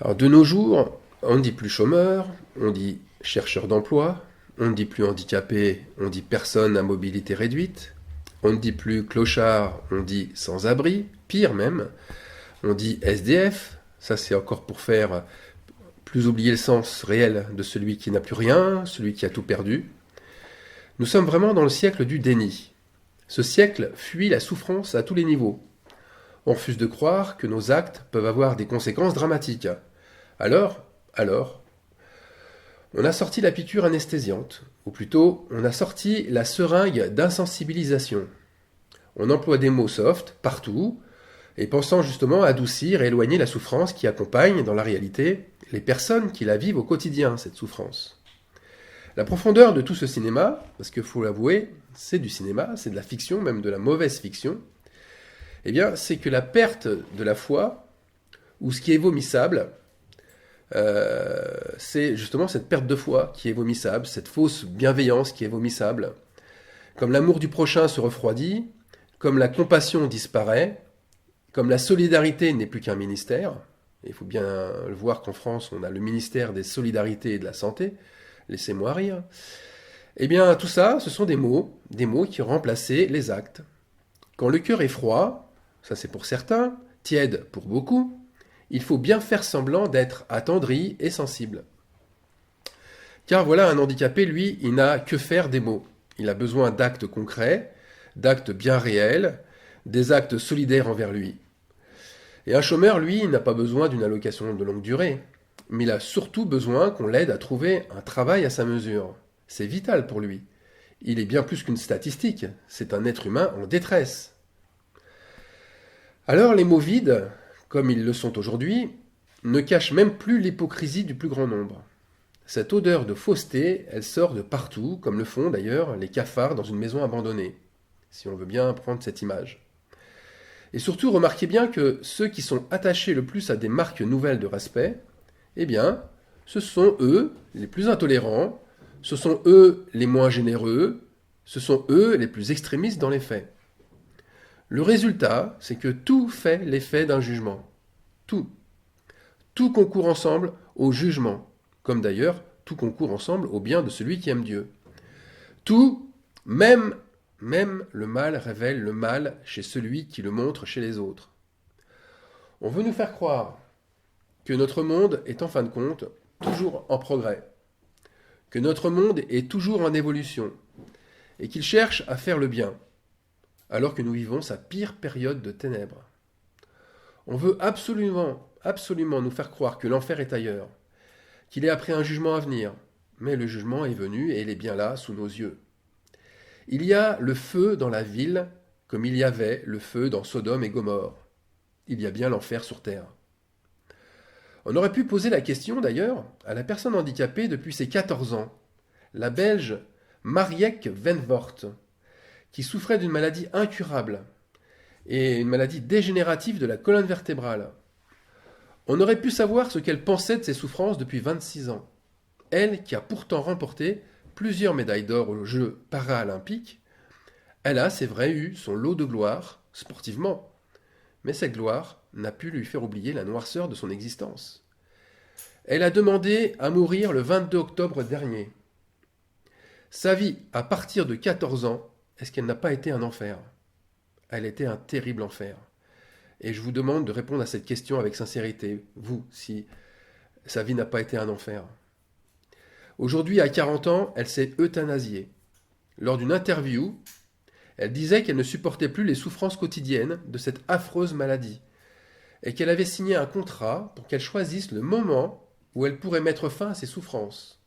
Alors de nos jours, on ne dit plus chômeur, on dit chercheur d'emploi, on ne dit plus handicapé, on dit personne à mobilité réduite, on ne dit plus clochard, on dit sans-abri, pire même, on dit SDF, ça c'est encore pour faire plus oublier le sens réel de celui qui n'a plus rien, celui qui a tout perdu. Nous sommes vraiment dans le siècle du déni. Ce siècle fuit la souffrance à tous les niveaux. On refuse de croire que nos actes peuvent avoir des conséquences dramatiques. Alors, on a sorti la piqûre anesthésiante, ou plutôt, on a sorti la seringue d'insensibilisation. On emploie des mots soft partout, et pensant justement adoucir et éloigner la souffrance qui accompagne, dans la réalité, les personnes qui la vivent au quotidien, cette souffrance. La profondeur de tout ce cinéma, parce qu'il faut l'avouer, c'est du cinéma, c'est de la fiction, même de la mauvaise fiction, eh bien, c'est que la perte de la foi, ou ce qui est vomissable, c'est justement cette perte de foi qui est vomissable, cette fausse bienveillance qui est vomissable. Comme l'amour du prochain se refroidit, comme la compassion disparaît, comme la solidarité n'est plus qu'un ministère, il faut bien le voir qu'en France, on a le ministère des solidarités et de la santé, laissez-moi rire, eh bien tout ça, ce sont des mots qui ont remplacé les actes. Quand le cœur est froid, ça c'est pour certains, tiède pour beaucoup, il faut bien faire semblant d'être attendri et sensible. Car voilà, un handicapé, lui, il n'a que faire des mots. Il a besoin d'actes concrets, d'actes bien réels, des actes solidaires envers lui. Et un chômeur, lui, il n'a pas besoin d'une allocation de longue durée, mais il a surtout besoin qu'on l'aide à trouver un travail à sa mesure. C'est vital pour lui. Il est bien plus qu'une statistique, c'est un être humain en détresse. Alors les mots vides, comme ils le sont aujourd'hui, ne cachent même plus l'hypocrisie du plus grand nombre. Cette odeur de fausseté, elle sort de partout, comme le font d'ailleurs les cafards dans une maison abandonnée, si on veut bien prendre cette image. Et surtout, remarquez bien que ceux qui sont attachés le plus à des marques nouvelles de respect, eh bien, ce sont eux les plus intolérants, ce sont eux les moins généreux, ce sont eux les plus extrémistes dans les faits. Le résultat, c'est que tout fait l'effet d'un jugement. Tout. Tout concourt ensemble au jugement, comme d'ailleurs tout concourt ensemble au bien de celui qui aime Dieu. Tout, même le mal révèle le mal chez celui qui le montre chez les autres. On veut nous faire croire que notre monde est en fin de compte toujours en progrès, que notre monde est toujours en évolution, et qu'il cherche à faire le bien, alors que nous vivons sa pire période de ténèbres. On veut absolument nous faire croire que l'enfer est ailleurs, qu'il est après un jugement à venir, mais le jugement est venu et il est bien là, sous nos yeux. Il y a le feu dans la ville, comme il y avait le feu dans Sodome et Gomorrhe. Il y a bien l'enfer sur terre. On aurait pu poser la question d'ailleurs à la personne handicapée depuis ses 14 ans, la Belge Marieke Venvoort, qui souffrait d'une maladie incurable et une maladie dégénérative de la colonne vertébrale. On aurait pu savoir ce qu'elle pensait de ses souffrances depuis 26 ans. Elle qui a pourtant remporté plusieurs médailles d'or aux Jeux paralympiques, elle a, c'est vrai, eu son lot de gloire, sportivement. Mais cette gloire n'a pu lui faire oublier la noirceur de son existence. Elle a demandé à mourir le 22 octobre dernier. Sa vie, à partir de 14 ans, est-ce qu'elle n'a pas été un enfer? Elle était un terrible enfer. Et je vous demande de répondre à cette question avec sincérité, vous, si sa vie n'a pas été un enfer. Aujourd'hui, à 40 ans, elle s'est euthanasiée. Lors d'une interview, elle disait qu'elle ne supportait plus les souffrances quotidiennes de cette affreuse maladie et qu'elle avait signé un contrat pour qu'elle choisisse le moment où elle pourrait mettre fin à ses souffrances.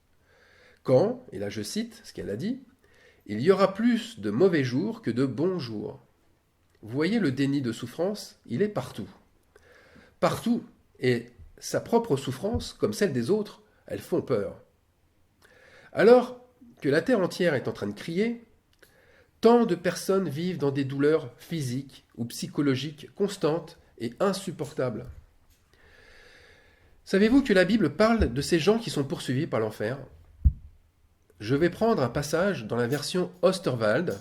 Quand, et là je cite ce qu'elle a dit, il y aura plus de mauvais jours que de bons jours. Vous voyez, le déni de souffrance, il est partout. Partout. Et sa propre souffrance, comme celle des autres, elles font peur. Alors que la terre entière est en train de crier, tant de personnes vivent dans des douleurs physiques ou psychologiques constantes et insupportables. Savez-vous que la Bible parle de ces gens qui sont poursuivis par l'enfer? Je vais prendre un passage dans la version Osterwald,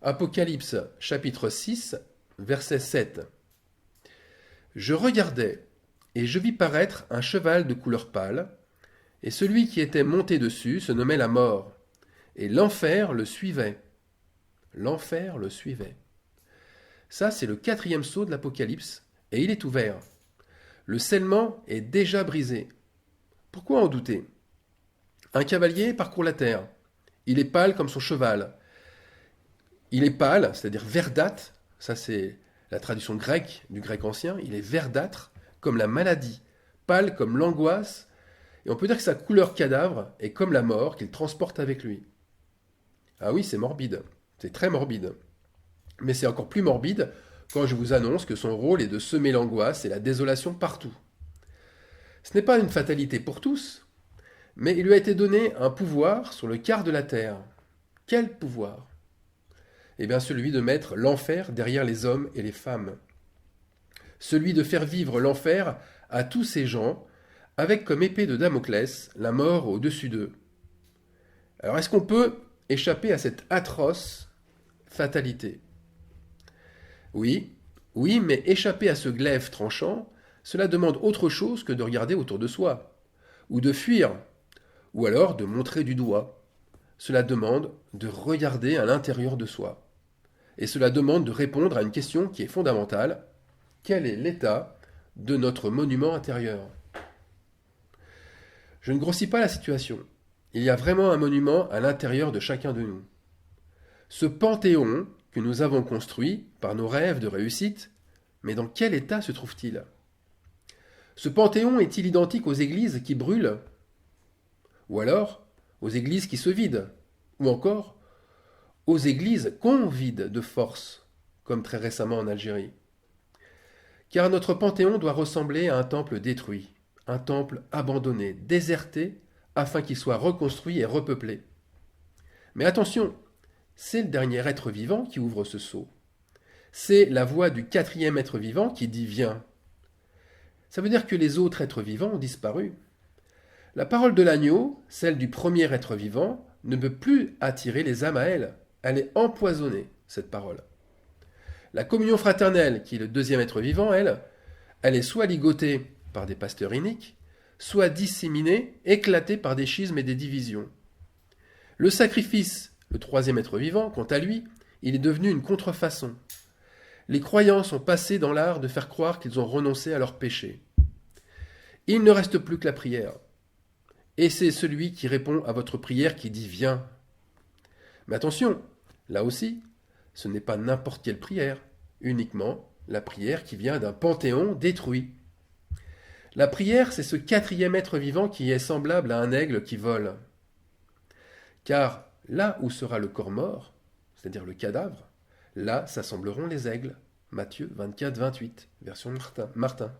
Apocalypse chapitre 6, verset 7. Je regardais, Et je vis paraître un cheval de couleur pâle, et celui qui était monté dessus se nommait la mort, et l'enfer le suivait. L'enfer le suivait. Ça, c'est le quatrième sceau de l'Apocalypse, et il est ouvert. Le scellement est déjà brisé. Pourquoi en douter? Un cavalier parcourt la terre. Il est pâle comme son cheval. Il est pâle, c'est-à-dire verdâtre, ça c'est la traduction grecque du grec ancien, il est verdâtre comme la maladie, pâle comme l'angoisse, et on peut dire que sa couleur cadavre est comme la mort qu'il transporte avec lui. Ah oui, c'est morbide, c'est très morbide. Mais c'est encore plus morbide quand je vous annonce que son rôle est de semer l'angoisse et la désolation partout. Ce n'est pas une fatalité pour tous, mais il lui a été donné un pouvoir sur le quart de la terre. Quel pouvoir? Eh bien celui de mettre l'enfer derrière les hommes et les femmes. Celui de faire vivre l'enfer à tous ces gens, avec comme épée de Damoclès la mort au-dessus d'eux. Alors est-ce qu'on peut échapper à cette atroce fatalité? Oui, oui, mais échapper à ce glaive tranchant, cela demande autre chose que de regarder autour de soi, ou de fuir, ou alors de montrer du doigt. Cela demande de regarder à l'intérieur de soi. Et cela demande de répondre à une question qui est fondamentale. Quel est l'état de notre monument intérieur? Je ne grossis pas la situation. Il y a vraiment un monument à l'intérieur de chacun de nous. Ce panthéon que nous avons construit par nos rêves de réussite, mais dans quel état se trouve-t-il? Ce panthéon est-il identique aux églises qui brûlent? Ou alors aux églises qui se vident? Ou encore aux églises qu'on vide de force, comme très récemment en Algérie? Car notre panthéon doit ressembler à un temple détruit, un temple abandonné, déserté, afin qu'il soit reconstruit et repeuplé. Mais attention, c'est le dernier être vivant qui ouvre ce sceau. C'est la voix du quatrième être vivant qui dit « Viens ». Ça veut dire que les autres êtres vivants ont disparu. La parole de l'agneau, celle du premier être vivant, ne peut plus attirer les âmes à elle. Elle est empoisonnée, cette parole. La communion fraternelle, qui est le deuxième être vivant, elle est soit ligotée par des pasteurs iniques, soit disséminée, éclatée par des schismes et des divisions. Le sacrifice, le troisième être vivant, quant à lui, il est devenu une contrefaçon. Les croyants sont passés dans l'art de faire croire qu'ils ont renoncé à leurs péchés. Il ne reste plus que la prière. Et c'est celui qui répond à votre prière qui dit « Viens ». Mais attention, là aussi, ce n'est pas n'importe quelle prière, uniquement la prière qui vient d'un panthéon détruit. La prière, c'est ce quatrième être vivant qui est semblable à un aigle qui vole. Car là où sera le corps mort, c'est-à-dire le cadavre, là s'assembleront les aigles. Matthieu 24, 28, version Martin.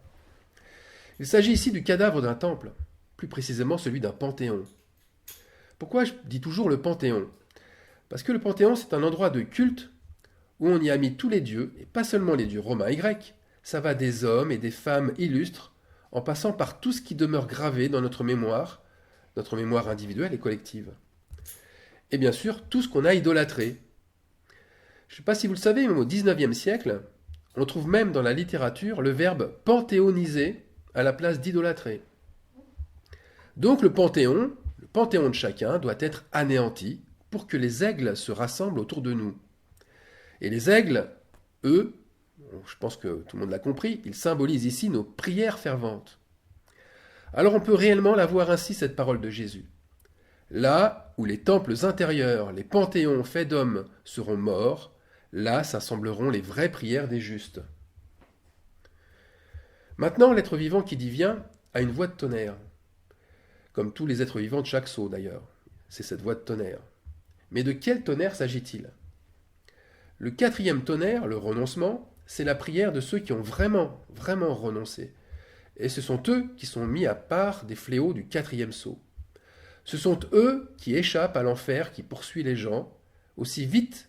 Il s'agit ici du cadavre d'un temple, plus précisément celui d'un panthéon. Pourquoi je dis toujours le panthéon? Parce que le panthéon, c'est un endroit de culte où on y a mis tous les dieux, et pas seulement les dieux romains et grecs, ça va des hommes et des femmes illustres, en passant par tout ce qui demeure gravé dans notre mémoire individuelle et collective. Et bien sûr, tout ce qu'on a idolâtré. Je ne sais pas si vous le savez, mais au XIXe siècle, on trouve même dans la littérature le verbe panthéoniser à la place d'idolâtrer. Donc le panthéon de chacun doit être anéanti pour que les aigles se rassemblent autour de nous. Et les aigles, eux, je pense que tout le monde l'a compris, ils symbolisent ici nos prières ferventes. Alors on peut réellement la voir ainsi, cette parole de Jésus. Là où les temples intérieurs, les panthéons faits d'hommes seront morts, là s'assembleront les vraies prières des justes. Maintenant, l'être vivant qui dit viens a une voix de tonnerre, comme tous les êtres vivants de chaque sceau d'ailleurs. C'est cette voix de tonnerre. Mais de quel tonnerre s'agit-il? Le quatrième tonnerre, le renoncement, c'est la prière de ceux qui ont vraiment renoncé. Et ce sont eux qui sont mis à part des fléaux du quatrième sceau. Ce sont eux qui échappent à l'enfer qui poursuit les gens aussi vite,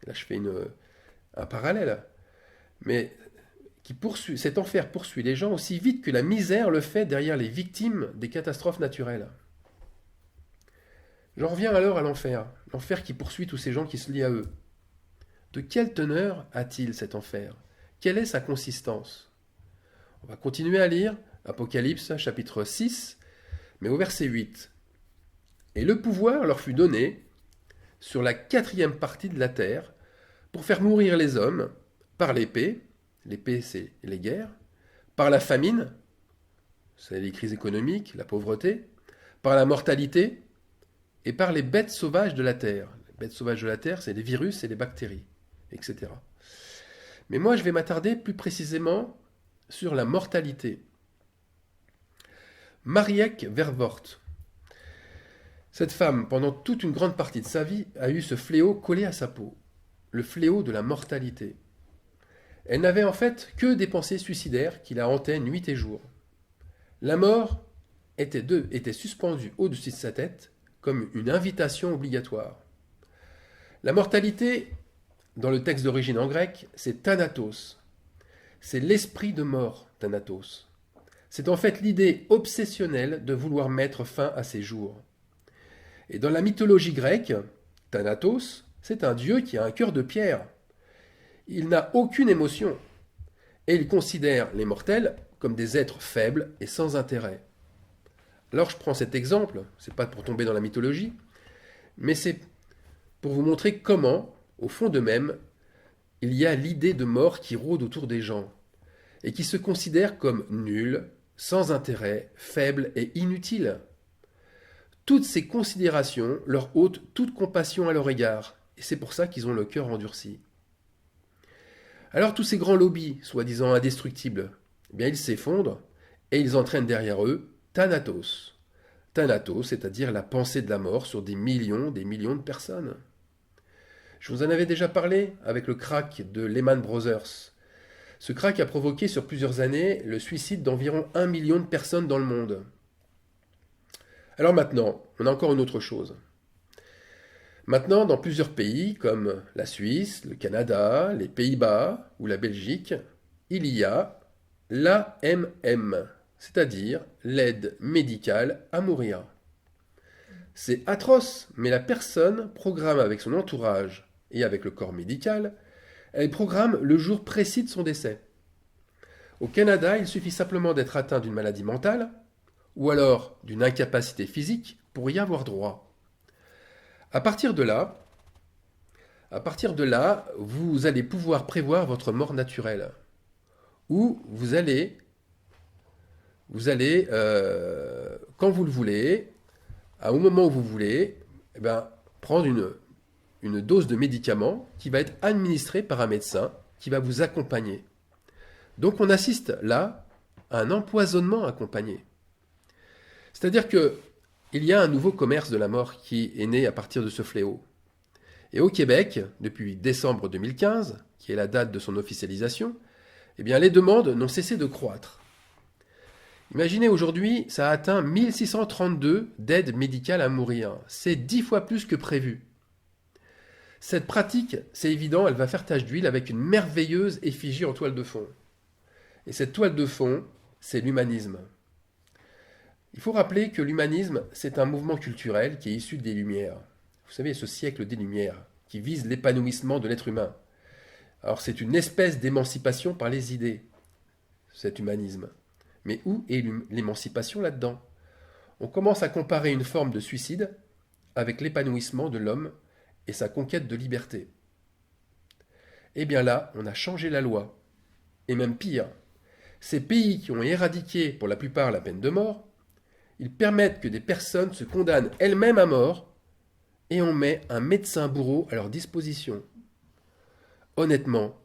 là je fais un parallèle, mais cet enfer poursuit les gens aussi vite que la misère le fait derrière les victimes des catastrophes naturelles. J'en reviens alors à l'enfer qui poursuit tous ces gens qui se lient à eux. De quelle teneur a-t-il cet enfer? Quelle est sa consistance? On va continuer à lire Apocalypse chapitre 6, mais au verset 8. Et le pouvoir leur fut donné sur la quatrième partie de la terre pour faire mourir les hommes par l'épée c'est les guerres, par la famine, c'est les crises économiques, la pauvreté, par la mortalité et par les bêtes sauvages de la terre. Les bêtes sauvages de la terre, c'est les virus et les bactéries, etc. Mais moi, je vais m'attarder plus précisément sur la mortalité. Marieke Verwoerd. Cette femme, pendant toute une grande partie de sa vie, a eu ce fléau collé à sa peau, le fléau de la mortalité. Elle n'avait en fait que des pensées suicidaires qui la hantaient nuit et jour. La mort était suspendue au-dessus de sa tête comme une invitation obligatoire. La mortalité, dans le texte d'origine en grec, c'est thanatos. C'est l'esprit de mort, thanatos. C'est en fait l'idée obsessionnelle de vouloir mettre fin à ses jours. Et dans la mythologie grecque, Thanatos, c'est un dieu qui a un cœur de pierre. Il n'a aucune émotion, et il considère les mortels comme des êtres faibles et sans intérêt. Alors je prends cet exemple, c'est pas pour tomber dans la mythologie, mais c'est pour vous montrer comment, au fond d'eux-mêmes, il y a l'idée de mort qui rôde autour des gens, et qui se considèrent comme nuls, sans intérêt, faibles et inutiles. Toutes ces considérations leur ôtent toute compassion à leur égard, et c'est pour ça qu'ils ont le cœur endurci. Alors tous ces grands lobbies, soi-disant indestructibles, eh bien ils s'effondrent, et ils entraînent derrière eux Thanatos. Thanatos, c'est-à-dire la pensée de la mort sur des millions de personnes. Je vous en avais déjà parlé avec le crack de Lehman Brothers. Ce crack a provoqué sur plusieurs années le suicide d'environ 1 million de personnes dans le monde. Alors maintenant, on a encore une autre chose. Maintenant, dans plusieurs pays comme la Suisse, le Canada, les Pays-Bas ou la Belgique, il y a l'AMM, c'est-à-dire l'aide médicale à mourir. C'est atroce, mais la personne programme avec son entourage et avec le corps médical, elle programme le jour précis de son décès. Au Canada, il suffit simplement d'être atteint d'une maladie mentale, ou alors d'une incapacité physique pour y avoir droit. À partir de là, vous allez pouvoir prévoir votre mort naturelle. Ou vous allez, quand vous le voulez, au moment où vous voulez, prendre une dose de médicament qui va être administrée par un médecin qui va vous accompagner. Donc on assiste là à un empoisonnement accompagné. C'est-à-dire qu'il y a un nouveau commerce de la mort qui est né à partir de ce fléau. Et au Québec, depuis décembre 2015, qui est la date de son officialisation, eh bien les demandes n'ont cessé de croître. Imaginez aujourd'hui, ça a atteint 1632 d'aides médicales à mourir. C'est 10 fois plus que prévu. Cette pratique, c'est évident, elle va faire tache d'huile avec une merveilleuse effigie en toile de fond. Et cette toile de fond, c'est l'humanisme. Il faut rappeler que l'humanisme, c'est un mouvement culturel qui est issu des Lumières. Vous savez, ce siècle des Lumières, qui vise l'épanouissement de l'être humain. Alors c'est une espèce d'émancipation par les idées, cet humanisme. Mais où est l'émancipation là-dedans? On commence à comparer une forme de suicide avec l'épanouissement de l'homme et sa conquête de liberté. Eh bien là, on a changé la loi. Et même pire, ces pays qui ont éradiqué pour la plupart la peine de mort, ils permettent que des personnes se condamnent elles-mêmes à mort et on met un médecin bourreau à leur disposition. Honnêtement,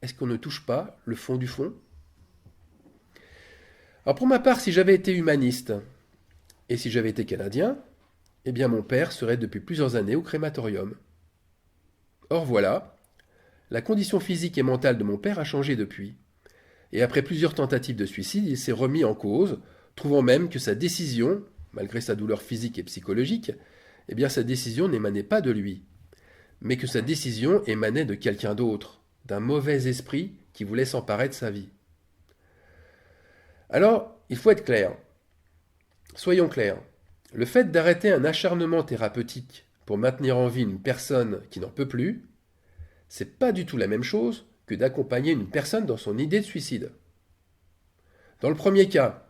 est-ce qu'on ne touche pas le fond du fond? Alors pour ma part, si j'avais été humaniste et si j'avais été canadien, eh bien mon père serait depuis plusieurs années au crématorium. Or voilà, la condition physique et mentale de mon père a changé depuis. Et après plusieurs tentatives de suicide, il s'est remis en cause, trouvant même que sa décision, malgré sa douleur physique et psychologique, eh bien sa décision n'émanait pas de lui, mais que sa décision émanait de quelqu'un d'autre, d'un mauvais esprit qui voulait s'emparer de sa vie. Alors, il faut être clair. Soyons clairs. Le fait d'arrêter un acharnement thérapeutique pour maintenir en vie une personne qui n'en peut plus, c'est pas du tout la même chose que d'accompagner une personne dans son idée de suicide. Dans le premier cas,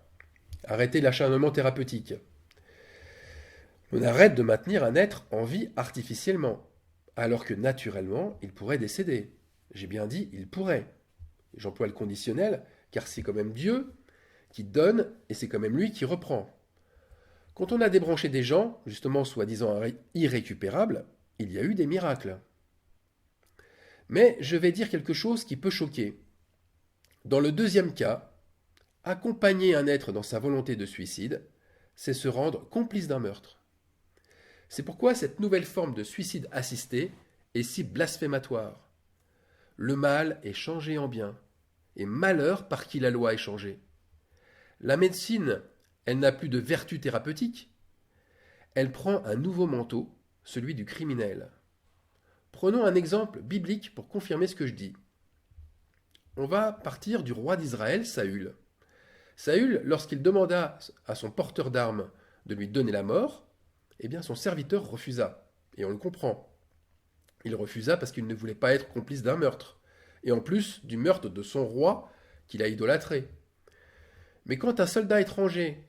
arrêter l'acharnement thérapeutique. On arrête de maintenir un être en vie artificiellement, alors que naturellement, il pourrait décéder. J'ai bien dit il pourrait. J'emploie le conditionnel, car c'est quand même Dieu qui donne et c'est quand même lui qui reprend. Quand on a débranché des gens, justement soi-disant irrécupérables, il y a eu des miracles. Mais je vais dire quelque chose qui peut choquer. Dans le deuxième cas, accompagner un être dans sa volonté de suicide, c'est se rendre complice d'un meurtre. C'est pourquoi cette nouvelle forme de suicide assisté est si blasphématoire. Le mal est changé en bien, et malheur par qui la loi est changée. La médecine, elle n'a plus de vertu thérapeutique. Elle prend un nouveau manteau, celui du criminel. Prenons un exemple biblique pour confirmer ce que je dis. On va partir du roi d'Israël, Saül. Saül, lorsqu'il demanda à son porteur d'armes de lui donner la mort, eh bien son serviteur refusa. Et on le comprend. Il refusa parce qu'il ne voulait pas être complice d'un meurtre. Et en plus du meurtre de son roi qu'il a idolâtré. Mais quand un soldat étranger,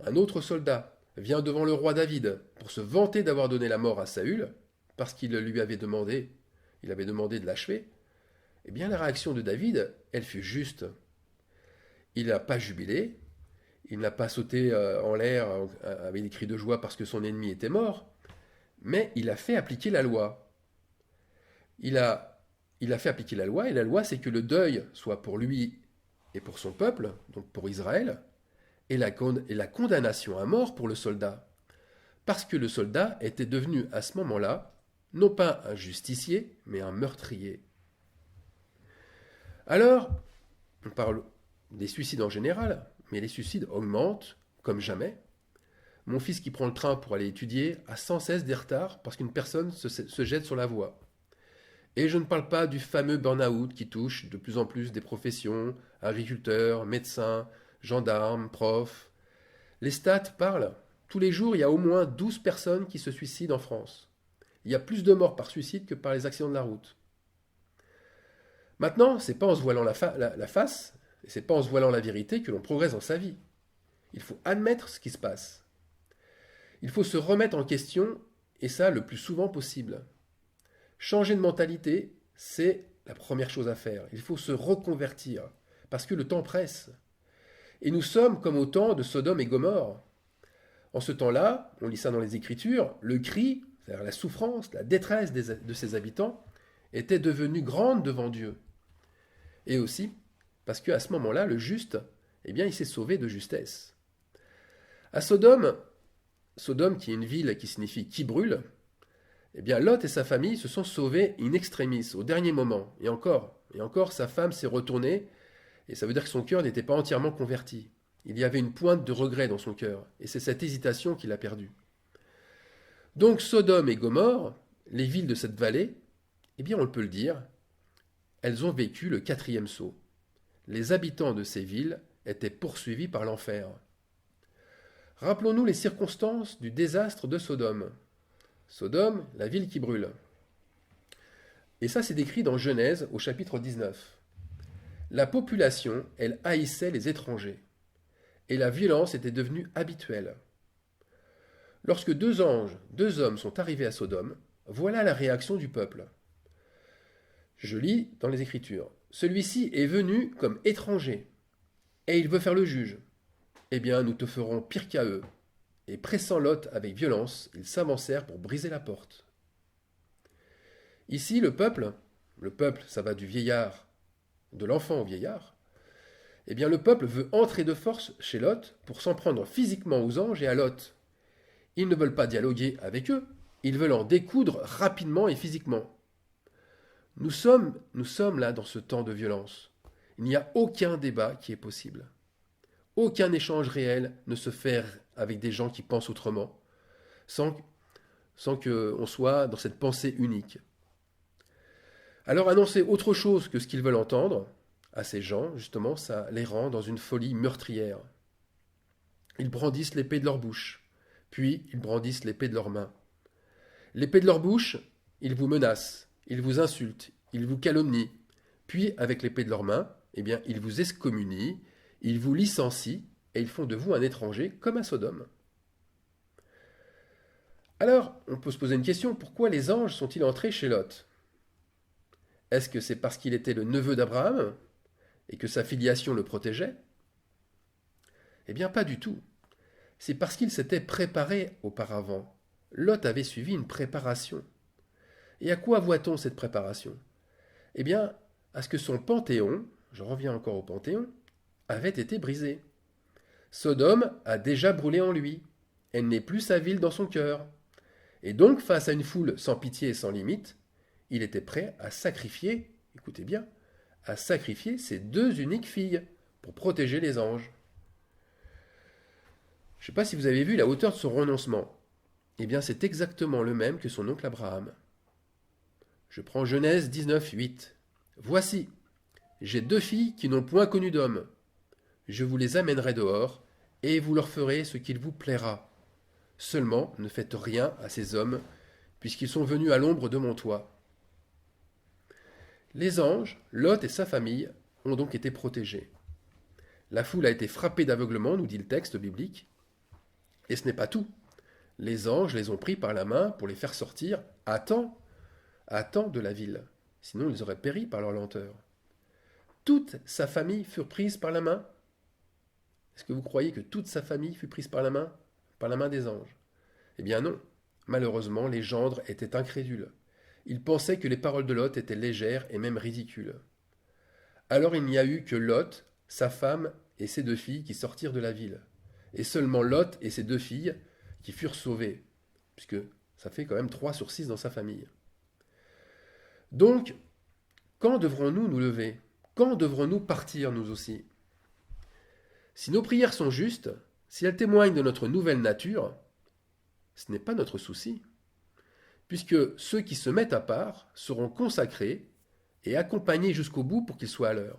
un autre soldat, vient devant le roi David pour se vanter d'avoir donné la mort à Saül, parce qu'il lui avait demandé, de l'achever, eh bien la réaction de David, elle fut juste. Il n'a pas jubilé, il n'a pas sauté en l'air avec des cris de joie parce que son ennemi était mort, mais il a fait appliquer la loi. Il a fait appliquer la loi, et la loi c'est que le deuil soit pour lui et pour son peuple, donc pour Israël, et la condamnation à mort pour le soldat. Parce que le soldat était devenu à ce moment-là, non pas un justicier, mais un meurtrier. Alors, on parle des suicides en général, mais les suicides augmentent comme jamais. Mon fils qui prend le train pour aller étudier a sans cesse des retards parce qu'une personne se jette sur la voie. Et je ne parle pas du fameux burn-out qui touche de plus en plus des professions, agriculteurs, médecins, gendarmes, profs. Les stats parlent. Tous les jours, il y a au moins 12 personnes qui se suicident en France. Il y a plus de morts par suicide que par les accidents de la route. Maintenant, c'est pas en se voilant la face, et c'est pas en se voilant la vérité que l'on progresse dans sa vie. Il faut admettre ce qui se passe. Il faut se remettre en question, et ça le plus souvent possible. Changer de mentalité, c'est la première chose à faire. Il faut se reconvertir, parce que le temps presse. Et nous sommes comme au temps de Sodome et Gomorrhe. En ce temps-là, on lit ça dans les Écritures, le cri, c'est-à-dire la souffrance, la détresse de ses habitants, était devenue grande devant Dieu. Et aussi, parce qu'à ce moment-là, le juste, eh bien, il s'est sauvé de justesse. À Sodome qui est une ville qui signifie qui brûle, eh bien, Lot et sa famille se sont sauvés in extremis, au dernier moment. Et encore, sa femme s'est retournée, et ça veut dire que son cœur n'était pas entièrement converti. Il y avait une pointe de regret dans son cœur, et c'est cette hésitation qu'il a perdue. Donc Sodome et Gomorrhe, les villes de cette vallée, eh bien on peut le dire, elles ont vécu le 4e sceau. Les habitants de ces villes étaient poursuivis par l'enfer. Rappelons-nous les circonstances du désastre de Sodome. Sodome, la ville qui brûle. Et ça c'est décrit dans Genèse au chapitre 19. La population, elle haïssait les étrangers. Et la violence était devenue habituelle. Lorsque 2 anges, 2 hommes sont arrivés à Sodome, voilà la réaction du peuple. Je lis dans les Écritures. Celui-ci est venu comme étranger, et il veut faire le juge. Eh bien, nous te ferons pire qu'à eux. Et pressant Lot avec violence, ils s'avancèrent pour briser la porte. Ici, le peuple, ça va du vieillard, de l'enfant au vieillard, eh bien le peuple veut entrer de force chez Lot pour s'en prendre physiquement aux anges et à Lot. Ils ne veulent pas dialoguer avec eux, ils veulent en découdre rapidement et physiquement. Nous sommes là dans ce temps de violence. Il n'y a aucun débat qui est possible. Aucun échange réel ne se fait avec des gens qui pensent autrement, sans qu'on soit dans cette pensée unique. Alors annoncer autre chose que ce qu'ils veulent entendre, à ces gens, justement, ça les rend dans une folie meurtrière. Ils brandissent l'épée de leur bouche, puis ils brandissent l'épée de leurs mains. L'épée de leur bouche, ils vous menacent, ils vous insultent, ils vous calomnient, puis avec l'épée de leurs mains, eh bien, ils vous excommunient, Ils vous licencient et ils font de vous un étranger comme à Sodome. Alors, on peut se poser une question, pourquoi les anges sont-ils entrés chez Lot? Est-ce que c'est parce qu'il était le neveu d'Abraham et que sa filiation le protégeait? Eh bien, pas du tout. C'est parce qu'il s'était préparé auparavant. Lot avait suivi une préparation. Et à quoi voit-on cette préparation? Eh bien, à ce que son panthéon, je reviens encore au panthéon, avait été brisé. Sodome a déjà brûlé en lui. Elle n'est plus sa ville dans son cœur. Et donc, face à une foule sans pitié et sans limite, il était prêt à sacrifier, écoutez bien, à sacrifier ses deux uniques filles pour protéger les anges. Je ne sais pas si vous avez vu la hauteur de son renoncement. Eh bien, c'est exactement le même que son oncle Abraham. Je prends Genèse 19, 8. Voici, j'ai deux filles qui n'ont point connu d'homme. Je vous les amènerai dehors, et vous leur ferez ce qu'il vous plaira. Seulement, ne faites rien à ces hommes, puisqu'ils sont venus à l'ombre de mon toit. Les anges, Lot et sa famille, ont donc été protégés. La foule a été frappée d'aveuglement, nous dit le texte biblique. Et ce n'est pas tout. Les anges les ont pris par la main pour les faire sortir à temps de la ville. Sinon, ils auraient péri par leur lenteur. Toute sa famille fut prise par la main. Est-ce que vous croyez que toute sa famille fut prise par la main des anges? Eh bien non. Malheureusement, les gendres étaient incrédules. Ils pensaient que les paroles de Lot étaient légères et même ridicules. Alors il n'y a eu que Lot, sa femme et ses deux filles qui sortirent de la ville. Et seulement Lot et ses deux filles qui furent sauvés, puisque ça fait quand même 3 sur 6 dans sa famille. Donc, quand devrons-nous nous lever? Quand devrons-nous partir, nous aussi? Si nos prières sont justes, si elles témoignent de notre nouvelle nature, ce n'est pas notre souci, puisque ceux qui se mettent à part seront consacrés et accompagnés jusqu'au bout pour qu'ils soient à l'heure.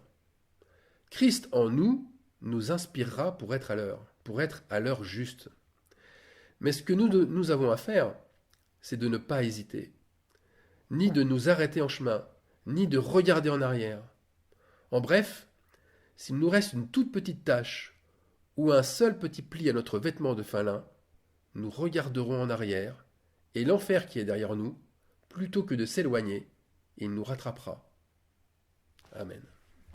Christ en nous nous inspirera pour être à l'heure juste. Mais ce que nous avons à faire, c'est de ne pas hésiter, ni de nous arrêter en chemin, ni de regarder en arrière. En bref, s'il nous reste une toute petite tache ou un seul petit pli à notre vêtement de fin lin, nous regarderons en arrière, et l'enfer qui est derrière nous, plutôt que de s'éloigner, il nous rattrapera. Amen.